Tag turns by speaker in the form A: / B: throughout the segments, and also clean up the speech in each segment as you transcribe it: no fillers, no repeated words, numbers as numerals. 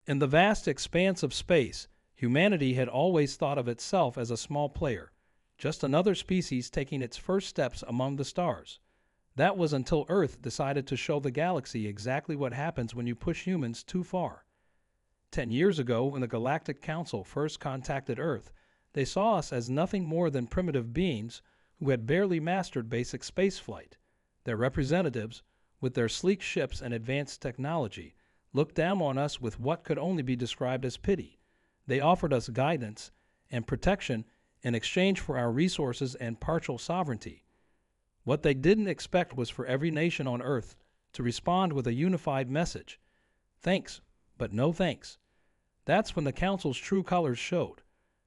A: In the vast expanse of space, humanity had always thought of itself as a small player, just another species taking its first steps among the stars. That was until Earth decided to show the galaxy exactly what happens when you push humans too far. 10 years ago, when the Galactic Council first contacted Earth, they saw us as nothing more than primitive beings who had barely mastered basic spaceflight. Their representatives, with their sleek ships and advanced technology, looked down on us with what could only be described as pity. They offered us guidance and protection in exchange for our resources and partial sovereignty. What they didn't expect was for every nation on Earth to respond with a unified message. Thanks, but no thanks. That's when the Council's true colors showed.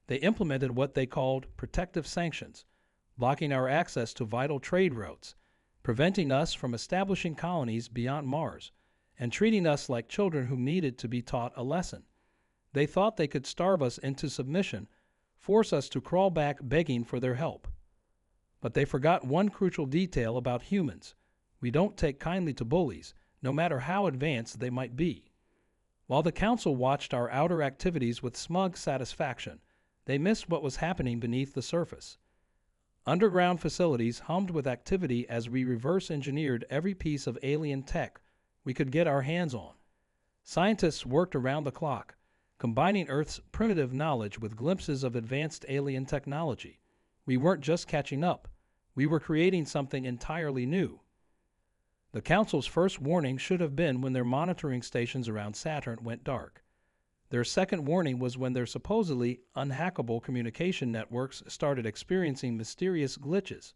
A: They implemented what they called protective sanctions, blocking our access to vital trade routes, preventing us from establishing colonies beyond Mars, and treating us like children who needed to be taught a lesson. They thought they could starve us into submission, force us to crawl back begging for their help. But they forgot one crucial detail about humans. We don't take kindly to bullies, no matter how advanced they might be. While the Council watched our outer activities with smug satisfaction, they missed what was happening beneath the surface. Underground facilities hummed with activity as we reverse-engineered every piece of alien tech we could get our hands on. Scientists worked around the clock, combining Earth's primitive knowledge with glimpses of advanced alien technology. We weren't just catching up, we were creating something entirely new. The Council's first warning should have been when their monitoring stations around Saturn went dark. Their second warning was when their supposedly unhackable communication networks started experiencing mysterious glitches.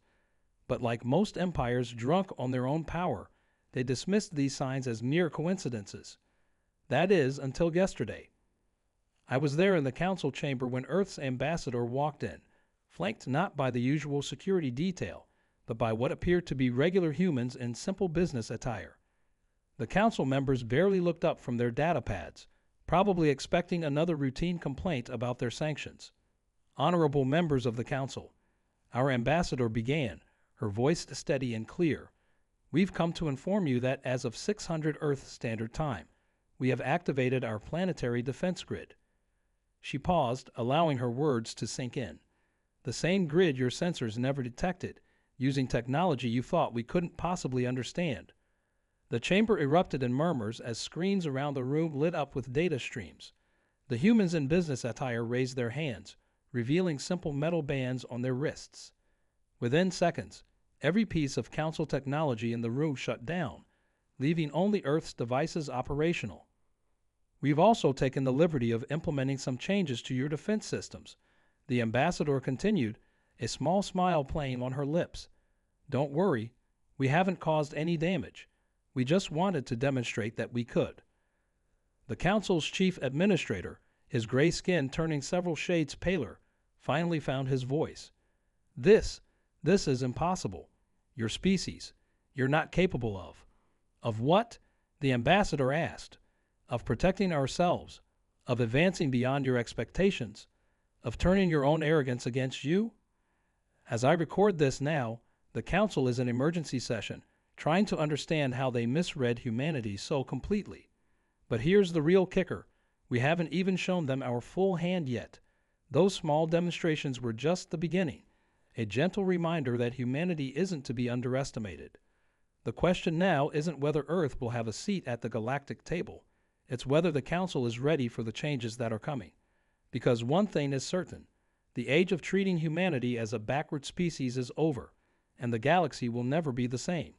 A: But like most empires drunk on their own power, they dismissed these signs as mere coincidences. That is, until yesterday. I was there in the Council chamber when Earth's ambassador walked in, flanked not by the usual security detail, but by what appeared to be regular humans in simple business attire. The Council members barely looked up from their data pads, probably expecting another routine complaint about their sanctions. Honorable members of the Council, our ambassador began, her voice steady and clear. We've come to inform you that as of 600 Earth Standard Time, we have activated our planetary defense grid. She paused, allowing her words to sink in. The same grid your sensors never detected, using technology you thought we couldn't possibly understand. The chamber erupted in murmurs as screens around the room lit up with data streams. The humans in business attire raised their hands, revealing simple metal bands on their wrists. Within seconds, every piece of Council technology in the room shut down, leaving only Earth's devices operational. We've also taken the liberty of implementing some changes to your defense systems. The ambassador continued, a small smile playing on her lips. Don't worry, we haven't caused any damage. We just wanted to demonstrate that we could. The Council's chief administrator, his gray skin turning several shades paler, finally found his voice. This is impossible. Your species, you're not capable of. Of what? The ambassador asked. Of protecting ourselves, of advancing beyond your expectations, of turning your own arrogance against you? As I record this now, the Council is in emergency session, trying to understand how they misread humanity so completely. But here's the real kicker. We haven't even shown them our full hand yet. Those small demonstrations were just the beginning, a gentle reminder that humanity isn't to be underestimated. The question now isn't whether Earth will have a seat at the galactic table. It's whether the Council is ready for the changes that are coming. Because one thing is certain, the age of treating humanity as a backward species is over, and the galaxy will never be the same.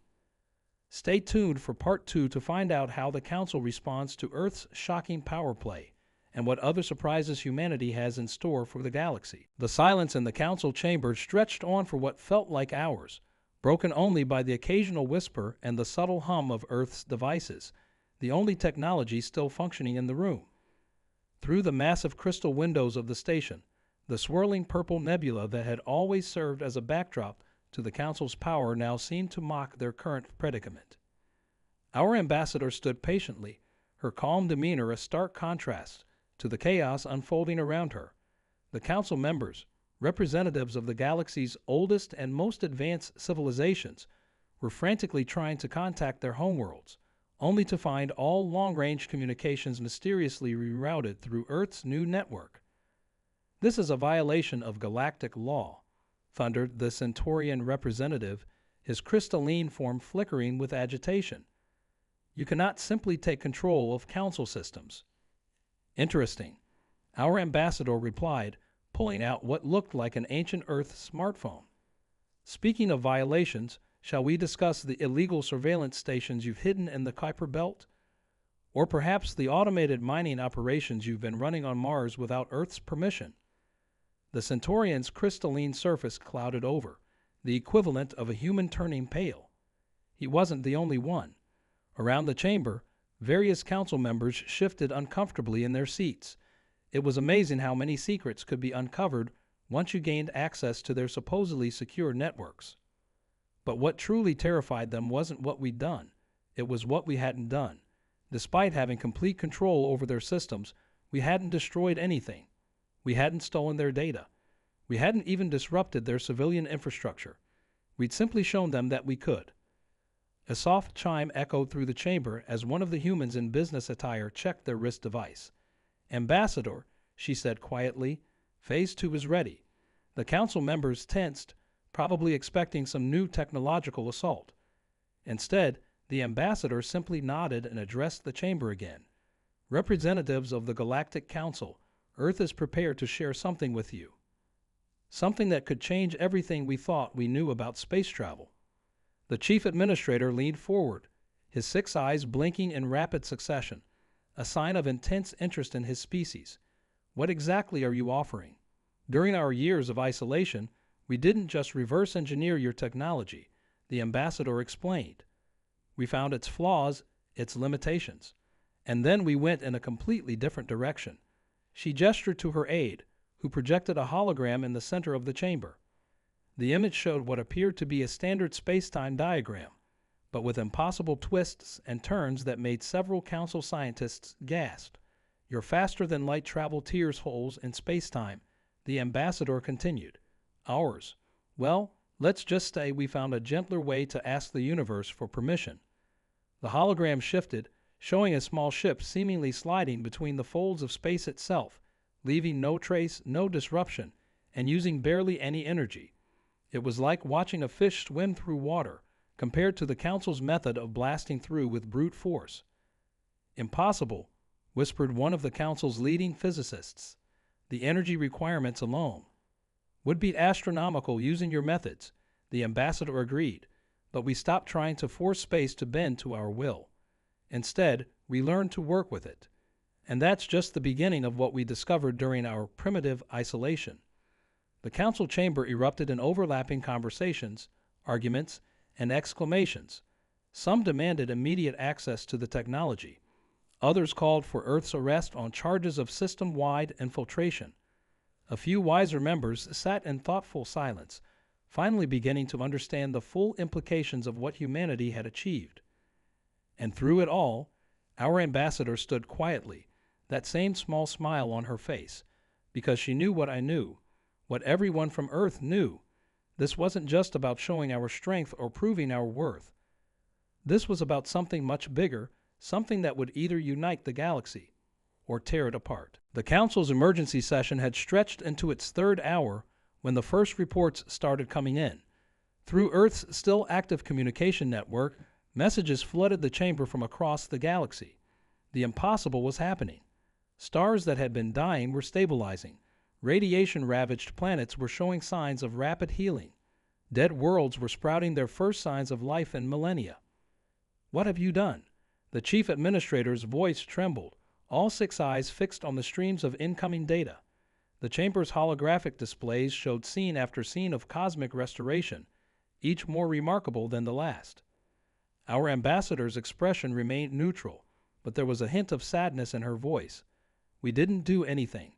A: Stay tuned for Part 2 to find out how the Council responds to Earth's shocking power play, and what other surprises humanity has in store for the galaxy. The silence in the Council chamber stretched on for what felt like hours, broken only by the occasional whisper and the subtle hum of Earth's devices, the only technology still functioning in the room. Through the massive crystal windows of the station, the swirling purple nebula that had always served as a backdrop to the Council's power now seemed to mock their current predicament. Our ambassador stood patiently, her calm demeanor a stark contrast to the chaos unfolding around her. The Council members, representatives of the galaxy's oldest and most advanced civilizations, were frantically trying to contact their homeworlds, only to find all long-range communications mysteriously rerouted through Earth's new network. "This is a violation of galactic law," thundered the Centaurian representative, his crystalline form flickering with agitation. "You cannot simply take control of council systems." "Interesting," our ambassador replied, pulling out what looked like an ancient Earth smartphone. "Speaking of violations, shall we discuss the illegal surveillance stations you've hidden in the Kuiper Belt? Or perhaps the automated mining operations you've been running on Mars without Earth's permission?" The Centaurian's crystalline surface clouded over, the equivalent of a human turning pale. He wasn't the only one. Around the chamber, various council members shifted uncomfortably in their seats. It was amazing how many secrets could be uncovered once you gained access to their supposedly secure networks. But what truly terrified them wasn't what we'd done. It was what we hadn't done. Despite having complete control over their systems, we hadn't destroyed anything. We hadn't stolen their data. We hadn't even disrupted their civilian infrastructure. We'd simply shown them that we could. A soft chime echoed through the chamber as one of the humans in business attire checked their wrist device. "Ambassador," she said quietly, "Phase 2 is ready." The council members tensed, probably expecting some new technological assault. Instead, the ambassador simply nodded and addressed the chamber again. "Representatives of the Galactic Council, Earth is prepared to share something with you. Something that could change everything we thought we knew about space travel." The chief administrator leaned forward, his 6 eyes blinking in rapid succession, a sign of intense interest in his species. "What exactly are you offering? During our years of isolation, we didn't just reverse engineer your technology," the ambassador explained. "We found its flaws, its limitations. And then we went in a completely different direction." She gestured to her aide, who projected a hologram in the center of the chamber. The image showed what appeared to be a standard space-time diagram, but with impossible twists and turns that made several council scientists gasp. "Your faster-than-light travel tears holes in space-time," the ambassador continued. "Ours. Well, let's just say we found a gentler way to ask the universe for permission." The hologram shifted, showing a small ship seemingly sliding between the folds of space itself, leaving no trace, no disruption, and using barely any energy. It was like watching a fish swim through water, compared to the council's method of blasting through with brute force. "Impossible," whispered one of the council's leading physicists. "The energy requirements alone would be astronomical using your methods," the ambassador agreed, "but we stopped trying to force space to bend to our will. Instead, we learned to work with it. And that's just the beginning of what we discovered during our primitive isolation." The council chamber erupted in overlapping conversations, arguments, and exclamations. Some demanded immediate access to the technology. Others called for Earth's arrest on charges of system-wide infiltration. A few wiser members sat in thoughtful silence, finally beginning to understand the full implications of what humanity had achieved. And through it all, our ambassador stood quietly, that same small smile on her face, because she knew what I knew, what everyone from Earth knew. This wasn't just about showing our strength or proving our worth. This was about something much bigger, something that would either unite the galaxy or tear it apart. The Council's emergency session had stretched into its 3rd hour when the first reports started coming in. Through Earth's still active communication network, messages flooded the chamber from across the galaxy. The impossible was happening. Stars that had been dying were stabilizing. Radiation-ravaged planets were showing signs of rapid healing. Dead worlds were sprouting their first signs of life in millennia. "What have you done?" The chief administrator's voice trembled, all 6 eyes fixed on the streams of incoming data. The chamber's holographic displays showed scene after scene of cosmic restoration, each more remarkable than the last. Our ambassador's expression remained neutral, but there was a hint of sadness in her voice. "We didn't do anything.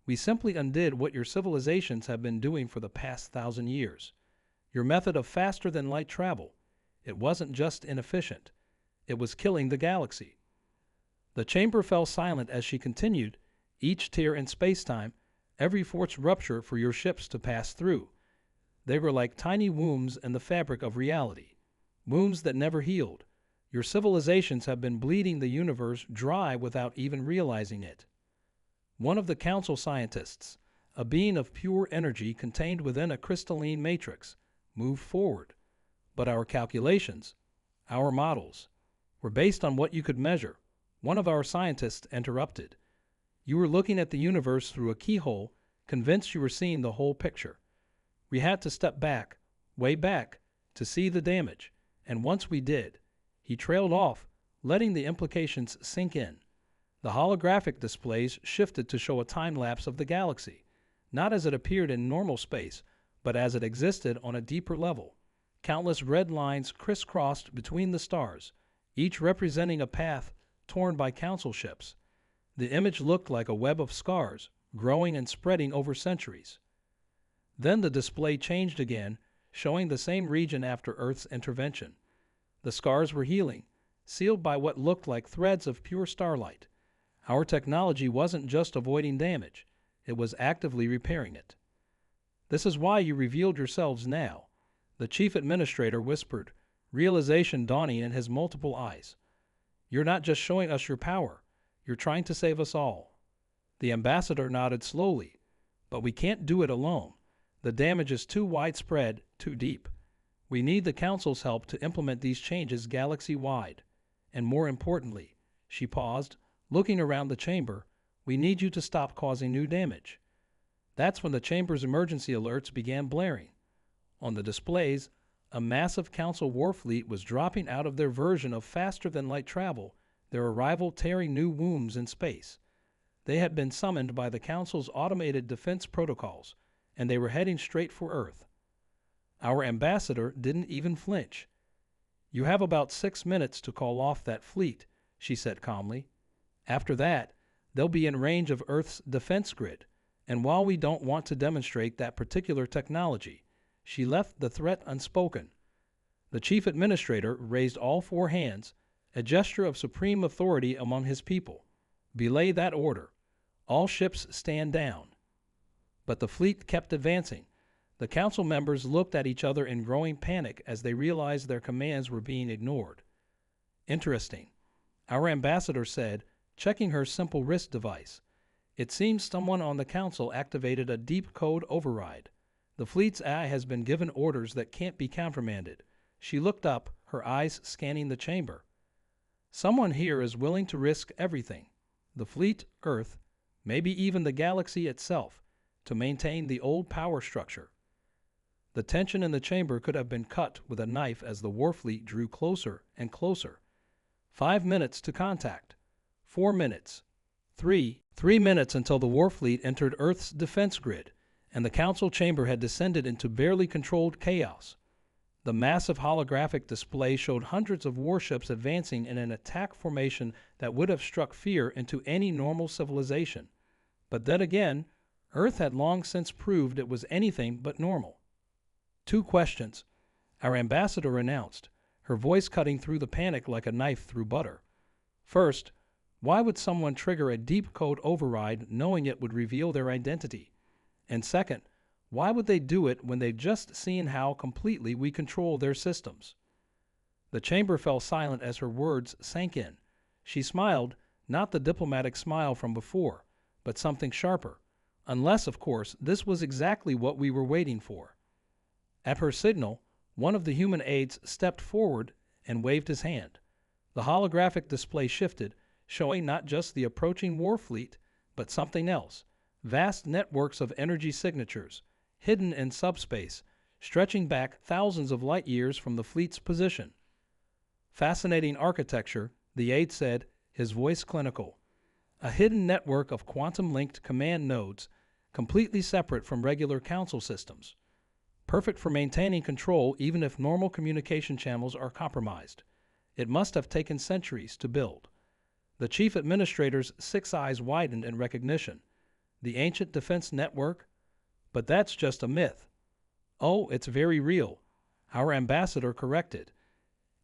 A: We simply undid what your civilizations have been doing for the past 1,000 years. Your method of faster-than-light travel. It wasn't just inefficient. It was killing the galaxy." The chamber fell silent as she continued, "Each tear in space-time, every forced rupture for your ships to pass through. They were like tiny wounds in the fabric of reality. Wounds that never healed. Your civilizations have been bleeding the universe dry without even realizing it. One of the council scientists, a being of pure energy contained within a crystalline matrix, moved forward. But our calculations, our models, were based on what you could measure. One of our scientists interrupted. You were looking at the universe through a keyhole, convinced you were seeing the whole picture. We had to step back, way back, to see the damage, and once we did, he trailed off, letting the implications sink in. The holographic displays shifted to show a time lapse of the galaxy, not as it appeared in normal space, but as it existed on a deeper level. Countless red lines crisscrossed between the stars, each representing a path torn by council ships. The image looked like a web of scars, growing and spreading over centuries. Then the display changed again, showing the same region after Earth's intervention. The scars were healing, sealed by what looked like threads of pure starlight. Our technology wasn't just avoiding damage, it was actively repairing it. This is why you revealed yourselves now, the chief administrator whispered, realization dawning in his multiple eyes. You're not just showing us your power, you're trying to save us all. The ambassador nodded slowly, but we can't do it alone. The damage is too widespread, too deep. We need the Council's help to implement these changes galaxy-wide. And more importantly, she paused, looking around the chamber, we need you to stop causing new damage. That's when the chamber's emergency alerts began blaring. On the displays, a massive Council war fleet was dropping out of their version of faster-than-light travel, their arrival tearing new wombs in space. They had been summoned by the Council's automated defense protocols, and they were heading straight for Earth. Our ambassador didn't even flinch. You have about 6 minutes to call off that fleet, she said calmly. After that, they'll be in range of Earth's defense grid, and while we don't want to demonstrate that particular technology, she left the threat unspoken. The chief administrator raised all 4 hands, a gesture of supreme authority among his people. Belay that order. All ships stand down. But the fleet kept advancing. The council members looked at each other in growing panic as they realized their commands were being ignored. Interesting, our ambassador said, checking her simple wrist device. It seems someone on the council activated a deep code override. The fleet's eye has been given orders that can't be countermanded. She looked up, her eyes scanning the chamber. Someone here is willing to risk everything, the fleet, Earth, maybe even the galaxy itself, to maintain the old power structure. The tension in the chamber could have been cut with a knife as the warfleet drew closer and closer. 5 minutes to contact. 4 minutes. 3 minutes until the warfleet entered Earth's defense grid, and the council chamber had descended into barely controlled chaos. The massive holographic display showed hundreds of warships advancing in an attack formation that would have struck fear into any normal civilization. But then again, Earth had long since proved it was anything but normal. 2 questions, our ambassador announced, her voice cutting through the panic like a knife through butter. First, why would someone trigger a deep code override knowing it would reveal their identity? And second, why would they do it when they've just seen how completely we control their systems? The chamber fell silent as her words sank in. She smiled, not the diplomatic smile from before, but something sharper. Unless, of course, this was exactly what we were waiting for. At her signal, one of the human aides stepped forward and waved his hand. The holographic display shifted, showing not just the approaching war fleet, but something else. Vast networks of energy signatures, hidden in subspace, stretching back thousands of light years from the fleet's position. Fascinating architecture, the aide said, his voice clinical. A hidden network of quantum-linked command nodes, completely separate from regular council systems. Perfect for maintaining control even if normal communication channels are compromised. It must have taken centuries to build. The chief administrator's 6 eyes widened in recognition. The ancient defense network? But that's just a myth. Oh, it's very real, our ambassador corrected.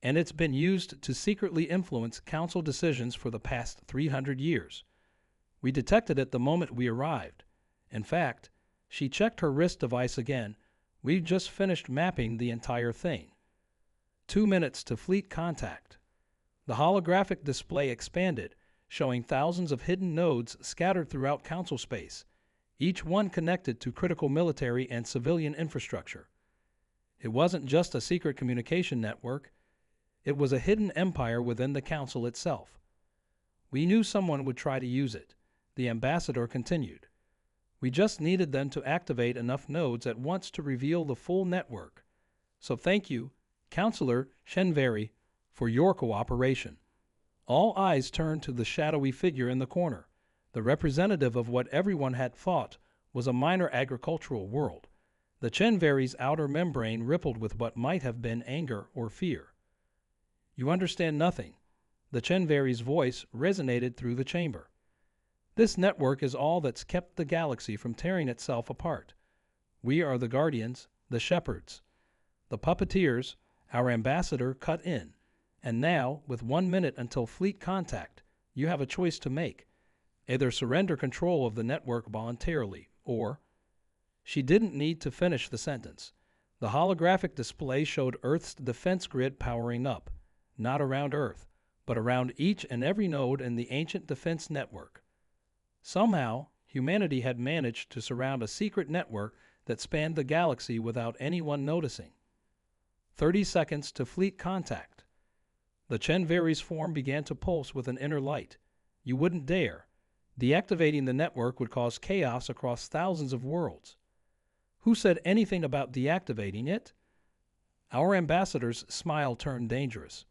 A: And it's been used to secretly influence council decisions for the past 300 years. We detected it the moment we arrived. In fact, she checked her wrist device again. We've just finished mapping the entire thing. 2 minutes to fleet contact. The holographic display expanded, showing thousands of hidden nodes scattered throughout Council space, each one connected to critical military and civilian infrastructure. It wasn't just a secret communication network, it was a hidden empire within the Council itself. We knew someone would try to use it, the ambassador continued. We just needed them to activate enough nodes at once to reveal the full network. So thank you, Counselor Shenvari, for your cooperation. All eyes turned to the shadowy figure in the corner, the representative of what everyone had thought was a minor agricultural world. The Shenvari's outer membrane rippled with what might have been anger or fear. You understand nothing. The Shenvari's voice resonated through the chamber. This network is all that's kept the galaxy from tearing itself apart. We are the guardians, the shepherds. The puppeteers, our ambassador, cut in. And now, with 1 minute until fleet contact, you have a choice to make. Either surrender control of the network voluntarily, or... She didn't need to finish the sentence. The holographic display showed Earth's defense grid powering up, not around Earth, but around each and every node in the ancient defense network. Somehow, humanity had managed to surround a secret network that spanned the galaxy without anyone noticing. 30 seconds to fleet contact. The Shenvari's form began to pulse with an inner light. You wouldn't dare. Deactivating the network would cause chaos across thousands of worlds. Who said anything about deactivating it? Our ambassador's smile turned dangerous.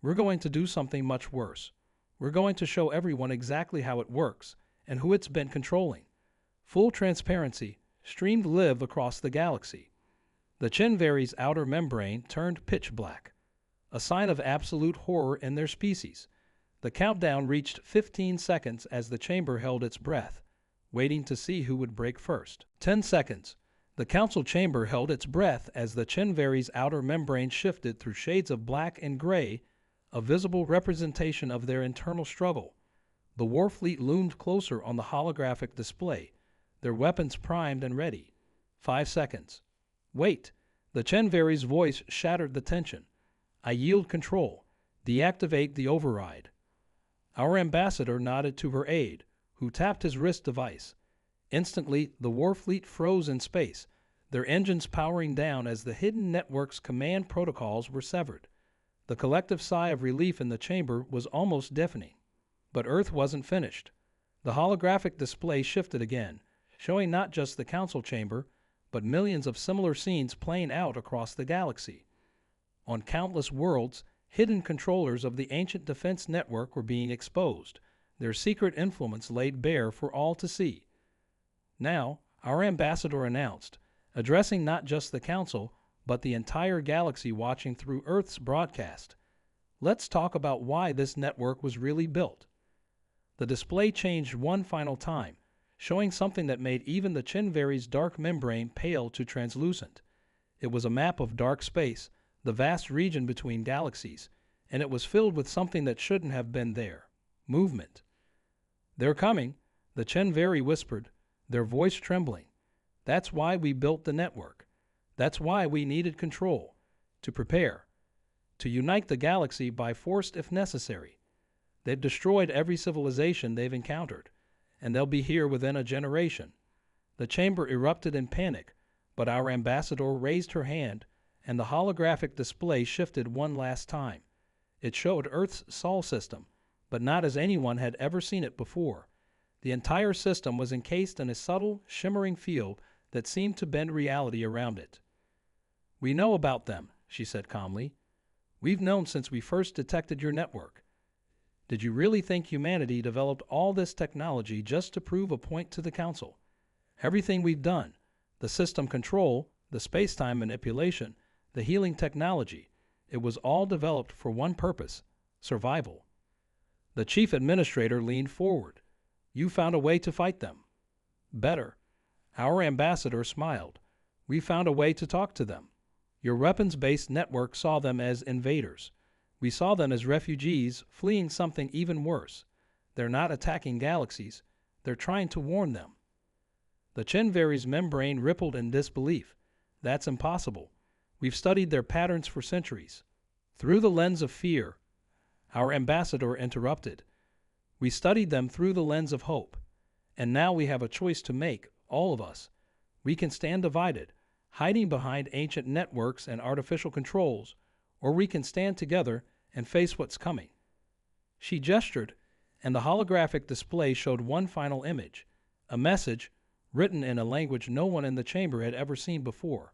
A: We're going to do something much worse. We're going to show everyone exactly how it works and who it's been controlling. Full transparency, streamed live across the galaxy. The Shenvari's outer membrane turned pitch black, a sign of absolute horror in their species. The countdown reached 15 seconds as the chamber held its breath, waiting to see who would break first. 10 seconds. The council chamber held its breath as the Shenvari's outer membrane shifted through shades of black and gray, a visible representation of their internal struggle. The war fleet loomed closer on the holographic display, their weapons primed and ready. 5 seconds. Wait! The Shenvari's voice shattered the tension. I yield control. Deactivate the override. Our ambassador nodded to her aide, who tapped his wrist device. Instantly, the war fleet froze in space, their engines powering down as the hidden network's command protocols were severed. The collective sigh of relief in the chamber was almost deafening. But Earth wasn't finished. The holographic display shifted again, showing not just the council chamber, but millions of similar scenes playing out across the galaxy. On countless worlds, hidden controllers of the ancient defense network were being exposed, their secret influence laid bare for all to see. Now, our ambassador announced, addressing not just the council, but the entire galaxy watching through Earth's broadcast. Let's talk about why this network was really built. The display changed one final time, showing something that made even the Shenvari's dark membrane pale to translucent. It was a map of dark space, the vast region between galaxies, and it was filled with something that shouldn't have been there. Movement. They're coming, the Shenvari whispered, their voice trembling. That's why we built the network. That's why we needed control. To prepare. To unite the galaxy by force if necessary. They've destroyed every civilization they've encountered, and they'll be here within a generation. The chamber erupted in panic, but our ambassador raised her hand, and the holographic display shifted one last time. It showed Earth's Sol system, but not as anyone had ever seen it before. The entire system was encased in a subtle, shimmering field that seemed to bend reality around it. We know about them, she said calmly. We've known since we first detected your network. Did you really think humanity developed all this technology just to prove a point to the Council? Everything we've done, the system control, the space-time manipulation, the healing technology, it was all developed for one purpose, survival. The chief administrator leaned forward. You found a way to fight them. Better. Our ambassador smiled. We found a way to talk to them. Your weapons-based network saw them as invaders. We saw them as refugees fleeing something even worse. They're not attacking galaxies. They're trying to warn them. The Shenvari's membrane rippled in disbelief. That's impossible. We've studied their patterns for centuries. Through the lens of fear. Our ambassador interrupted. We studied them through the lens of hope, and now we have a choice to make, all of us. We can stand divided, hiding behind ancient networks and artificial controls, or we can stand together and face what's coming. She gestured, and the holographic display showed one final image, a message written in a language no one in the chamber had ever seen before.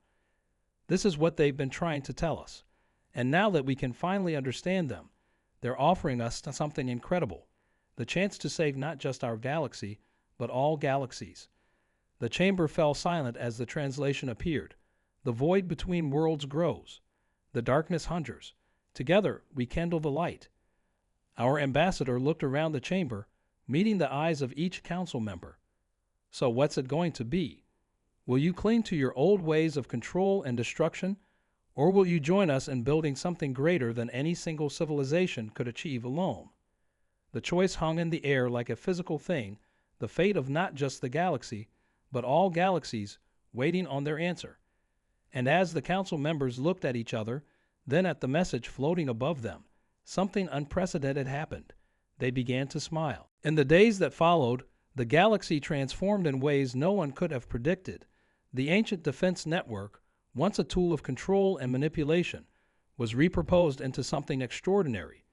A: This is what they've been trying to tell us, and now that we can finally understand them, they're offering us something incredible, the chance to save not just our galaxy, but all galaxies. The chamber fell silent as the translation appeared. The void between worlds grows. The darkness hungers. Together we kindle the light. Our ambassador looked around the chamber, meeting the eyes of each council member. So what's it going to be? Will you cling to your old ways of control and destruction, or will you join us in building something greater than any single civilization could achieve alone? The choice hung in the air like a physical thing, the fate of not just the galaxy, but all galaxies waiting on their answer. And as the council members looked at each other, then at the message floating above them, something unprecedented happened. They began to smile. In the days that followed, the galaxy transformed in ways no one could have predicted. The ancient defense network, once a tool of control and manipulation, was repurposed into something extraordinary,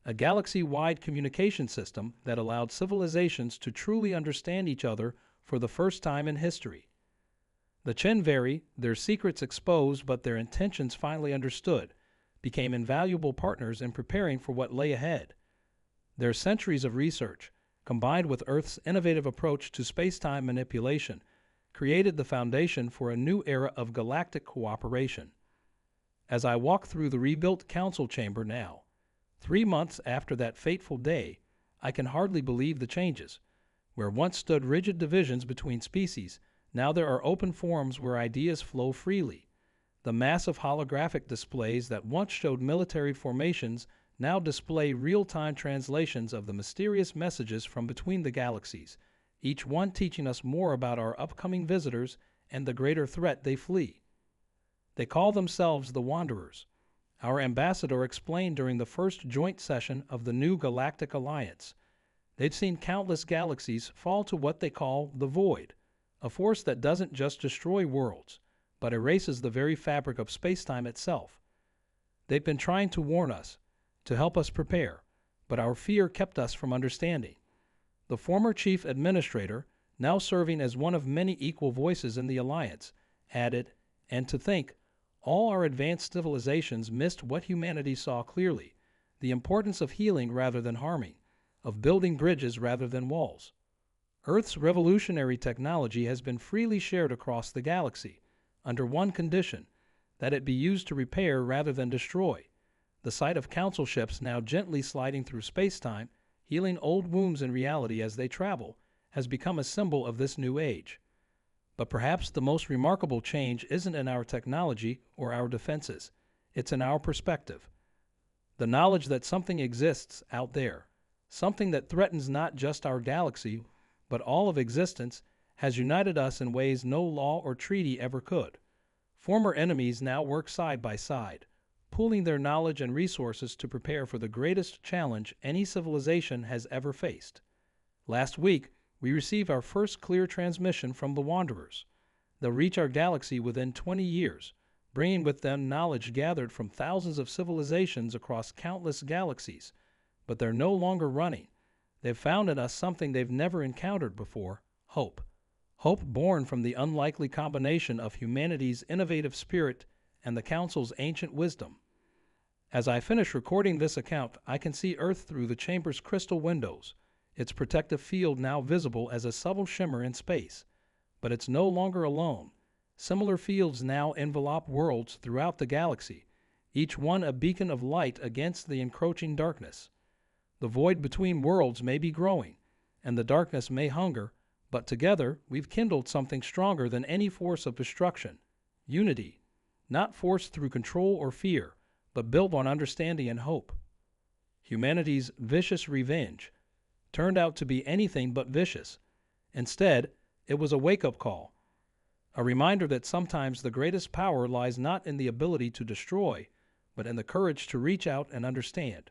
A: a galaxy-wide communication system that allowed civilizations to truly understand each other for the first time in history. The Chenvari, their secrets exposed but their intentions finally understood, became invaluable partners in preparing for what lay ahead. Their centuries of research, combined with Earth's innovative approach to space-time manipulation, created the foundation for a new era of galactic cooperation. As I walk through the rebuilt council chamber now, 3 months after that fateful day, I can hardly believe the changes. Where once stood rigid divisions between species, now there are open forums where ideas flow freely. The massive holographic displays that once showed military formations now display real-time translations of the mysterious messages from between the galaxies, each one teaching us more about our upcoming visitors and the greater threat they flee. They call themselves the Wanderers. Our ambassador explained during the first joint session of the new Galactic Alliance. They'd seen countless galaxies fall to what they call the Void, a force that doesn't just destroy worlds, but erases the very fabric of space-time itself. They've been trying to warn us, to help us prepare, but our fear kept us from understanding. The former chief administrator, now serving as one of many equal voices in the Alliance, added, and to think, all our advanced civilizations missed what humanity saw clearly, the importance of healing rather than harming, of building bridges rather than walls. Earth's revolutionary technology has been freely shared across the galaxy, under one condition, that it be used to repair rather than destroy. The sight of council ships now gently sliding through space-time, healing old wounds in reality as they travel, has become a symbol of this new age. But perhaps the most remarkable change isn't in our technology or our defenses. It's in our perspective. The knowledge that something exists out there, something that threatens not just our galaxy, but all of existence, has united us in ways no law or treaty ever could. Former enemies now work side by side, pooling their knowledge and resources to prepare for the greatest challenge any civilization has ever faced. Last week, we received our first clear transmission from the Wanderers. They'll reach our galaxy within 20 years, bringing with them knowledge gathered from thousands of civilizations across countless galaxies. But they're no longer running. They've found in us something they've never encountered before: hope. Hope born from the unlikely combination of humanity's innovative spirit and the Council's ancient wisdom. As I finish recording this account, I can see Earth through the chamber's crystal windows, its protective field now visible as a subtle shimmer in space. But it's no longer alone. Similar fields now envelop worlds throughout the galaxy, each one a beacon of light against the encroaching darkness. The void between worlds may be growing, and the darkness may hunger, but together we've kindled something stronger than any force of destruction: unity, not forced through control or fear, but built on understanding and hope. Humanity's vicious revenge turned out to be anything but vicious. Instead, it was a wake-up call, a reminder that sometimes the greatest power lies not in the ability to destroy, but in the courage to reach out and understand.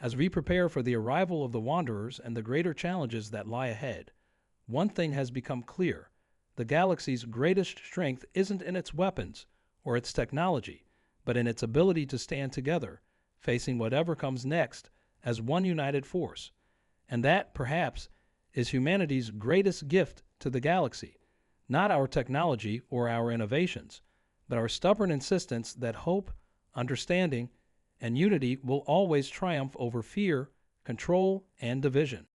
A: As we prepare for the arrival of the Wanderers and the greater challenges that lie ahead, one thing has become clear. The galaxy's greatest strength isn't in its weapons or its technology, but in its ability to stand together, facing whatever comes next as one united force. And that, perhaps, is humanity's greatest gift to the galaxy. Not our technology or our innovations, but our stubborn insistence that hope, understanding, and unity will always triumph over fear, control, and division.